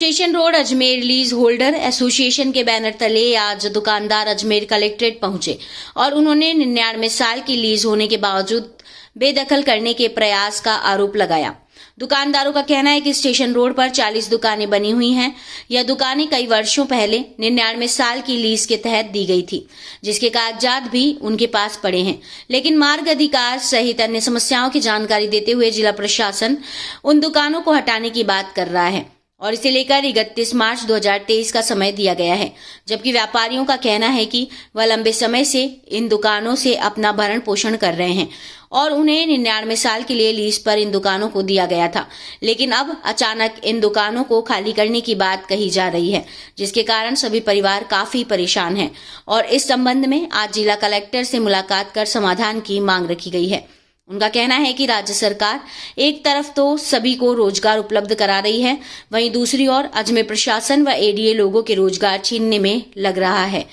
Station road Ajmer lease holder association के banner तले आज दुकानदार अजमेर कलेक्ट्रेट पहुंचे और उन्होंने 99 साल की लीज होने के बावजूद बेदखल करने के प्रयास का आरोप लगाया। दुकानदारों का कहना है कि स्टेशन रोड पर 40 दुकानें बनी हुई हैं। यह दुकानें कई वर्षों पहले 99 साल की लीज के तहत दी गई थी, जिसके कागजात भी उनके पास पड़े हैं। लेकिन मार्ग अधिकार सहित अन्य समस्याओं की जानकारी देते हुए जिला प्रशासन उन दुकानों को हटाने की बात कर रहा है और इसे लेकर 31 मार्च 2023 का समय दिया गया है। जबकि व्यापारियों का कहना है कि वह लंबे समय से इन दुकानों से अपना भरण पोषण कर रहे हैं और उन्हें 99 साल के लिए लीज पर इन दुकानों को दिया गया था, लेकिन अब अचानक इन दुकानों को खाली करने की बात कही जा रही है, जिसके कारण सभी परिवार काफी परेशान हैं और इस संबंध में आज जिला कलेक्टर से मुलाकात कर समाधान की मांग रखी गई है। उनका कहना है कि राज्य सरकार एक तरफ तो सभी को रोजगार उपलब्ध करा रही है, वहीं दूसरी ओर अजमेर प्रशासन व एडीए लोगों के रोजगार छीनने में लग रहा है।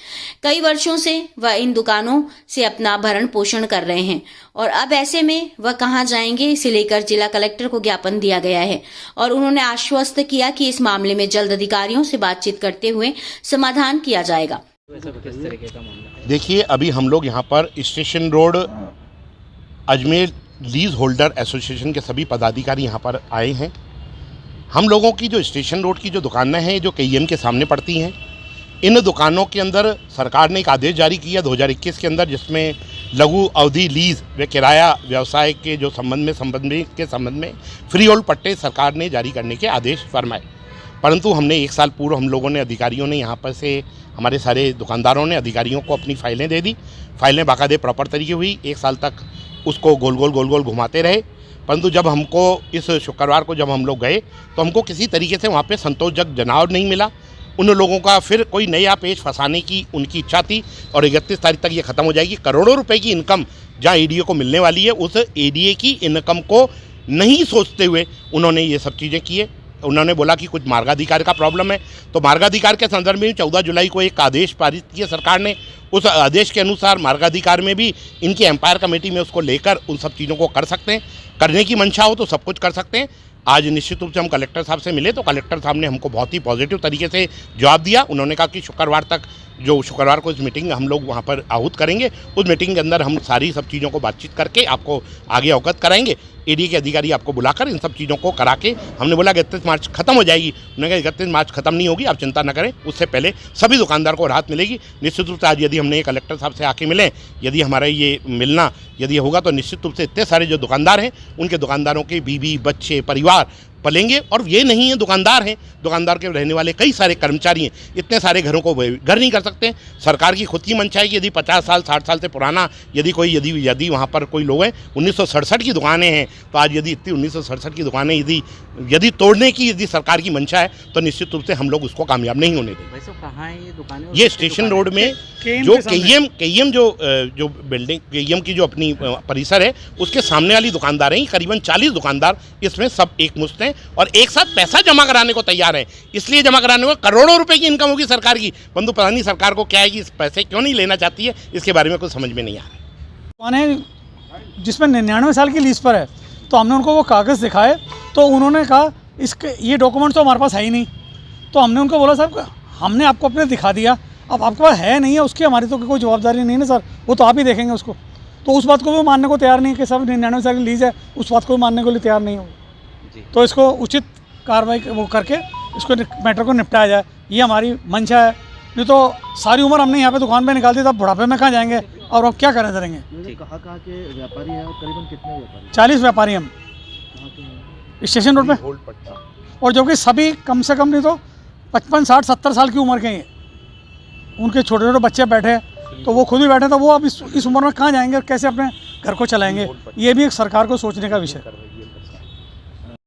कई वर्षों से वह इन दुकानों से अपना भरण पोषण कर रहे हैं और अब ऐसे में वह कहां जाएंगे, इसे लेकर जिला कलेक्टर को ज्ञापन दिया गया है और उन्होंने आश्वस्त किया कि इस मामले में जल्द अधिकारियों से बातचीत करते हुए समाधान किया जाएगा। देखिए, अभी हम लोग यहाँ पर station road Ajmer lease holder association के सभी पदाधिकारी यहाँ पर आए हैं। हम लोगों की जो स्टेशन रोड की जो दुकानें हैं जो केईएम के सामने पड़ती हैं, इन दुकानों के अंदर सरकार ने एक आदेश जारी किया 2021 के अंदर, जिसमें लघु अवधि लीज व किराया व्यवसाय के जो संबंध में फ्री होल्ड पट्टे सरकार ने जारी करने के आदेश फरमाए। परंतु हमने एक साल पूर्व हम लोगों ने अधिकारियों ने यहाँ पर से हमारे सारे दुकानदारों ने अधिकारियों को अपनी फाइलें दे दी। फाइलें बाकायदे प्रॉपर तरीके हुई, एक साल तक उसको गोल गोल घुमाते रहे। परंतु जब हमको इस शुक्रवार को जब हम लोग गए तो हमको किसी तरीके से वहाँ पे संतोषजनक जवाब नहीं मिला। उन लोगों का फिर कोई नया पेज फंसाने की उनकी इच्छा थी और 31 तारीख तक ये ख़त्म हो जाएगी। करोड़ों रुपए की इनकम जहाँ एडीए को मिलने वाली है, उस एडीए की इनकम को नहीं सोचते हुए उन्होंने ये सब चीज़ें किए। उन्होंने बोला कि कुछ मार्गाधिकार का प्रॉब्लम है, तो मार्गाधिकार के संदर्भ में 14 जुलाई को एक आदेश पारित किया सरकार ने। उस आदेश के अनुसार मार्गाधिकार में भी इनकी एम्पायर कमेटी में उसको लेकर उन सब चीज़ों को कर सकते हैं। करने की मंशा हो तो सब कुछ कर सकते हैं। आज निश्चित रूप से हम कलेक्टर साहब से मिले तो कलेक्टर साहब ने हमको बहुत ही पॉजिटिव तरीके से जवाब दिया। उन्होंने कहा कि शुक्रवार को इस मीटिंग हम लोग वहाँ पर आहूत करेंगे। उस मीटिंग के अंदर हम सारी सब चीज़ों को बातचीत करके आपको आगे अवगत कराएंगे। एडीए के अधिकारी आपको बुलाकर इन सब चीज़ों को करा के, हमने बोला 31 मार्च खत्म हो जाएगी। उन्होंने कहा 31 मार्च खत्म नहीं होगी, आप चिंता न करें, उससे पहले सभी दुकानदार को राहत मिलेगी। निश्चित रूप से आज यदि हमने कलेक्टर साहब से आके मिले, यदि हमारा ये मिलना यदि होगा तो निश्चित रूप से इतने सारे जो दुकानदार हैं उनके दुकानदारों के बीवी बच्चे परिवार पलेंगे। और ये नहीं है दुकानदार हैं, दुकानदार के रहने वाले कई सारे कर्मचारी हैं, इतने सारे घरों को घर नहीं कर सकते। सरकार की खुद की मंशा है कि यदि 50 साल 60 साल से पुराना यदि वहाँ पर कोई लोग हैं, 1967 की दुकानें हैं, तो आज यदि इतनी 1967 की दुकानें यदि तोड़ने की यदि सरकार की मंशा है तो निश्चित रूप से हम लोग उसको कामयाब नहीं होने देंगे। वैसे कहाँ है ये दुकानें? ये स्टेशन रोड में जो केईएम जो बिल्डिंग केईएम की जो अपनी परिसर है उसके सामने वाली दुकानदार हैं, करीबन 40 दुकानदार इसमें सब एक मुश्त हैं और एक साथ पैसा जमा कराने को तैयार हैं। इसलिए जमा कराने को करोड़ों रुपए की इनकम होगी सरकार की, परंतु पता नहीं सरकार को क्या है कि इस पैसे क्यों नहीं लेना चाहती है, इसके बारे में कुछ समझ में नहीं आ रहा है। जिसमें 99 साल की लीज पर है, तो हमने उनको वो कागज़ दिखाए तो उन्होंने कहा इसके ये डॉक्यूमेंट तो हमारे पास है ही नहीं। तो हमने उनको बोला साहब हमने आपको अपने दिखा दिया, अब आपके पास है नहीं है, उसकी हमारी तो कोई जवाबदारी नहीं है सर, वो तो आप ही देखेंगे उसको। तो उस बात को भी मानने को तैयार नहीं है कि सब 99 साल की लीज है, उस बात को भी मानने के लिए तैयार नहीं हो। तो इसको उचित कार्रवाई वो करके इसको मैटर को निपटाया जाए, ये हमारी मंशा है। नहीं तो सारी उम्र हमने यहाँ पे दुकान पे निकाल दी, तब बुढ़ापे में कहाँ जाएंगे और अब क्या करें करेंगे। कहाँ के व्यापारी हैं और करीबन कितने व्यापारी? 40 व्यापारी हम स्टेशन रोड पे, और जो कि सभी कम से कम नहीं तो 55 60 70 साल की उम्र के हैं। उनके छोटे छोटे बच्चे बैठे, तो वो खुद भी बैठे, तो वो अब इस उम्र में कहाँ जाएंगे और कैसे अपने घर को चलाएंगे, ये भी एक सरकार को सोचने का विषय है।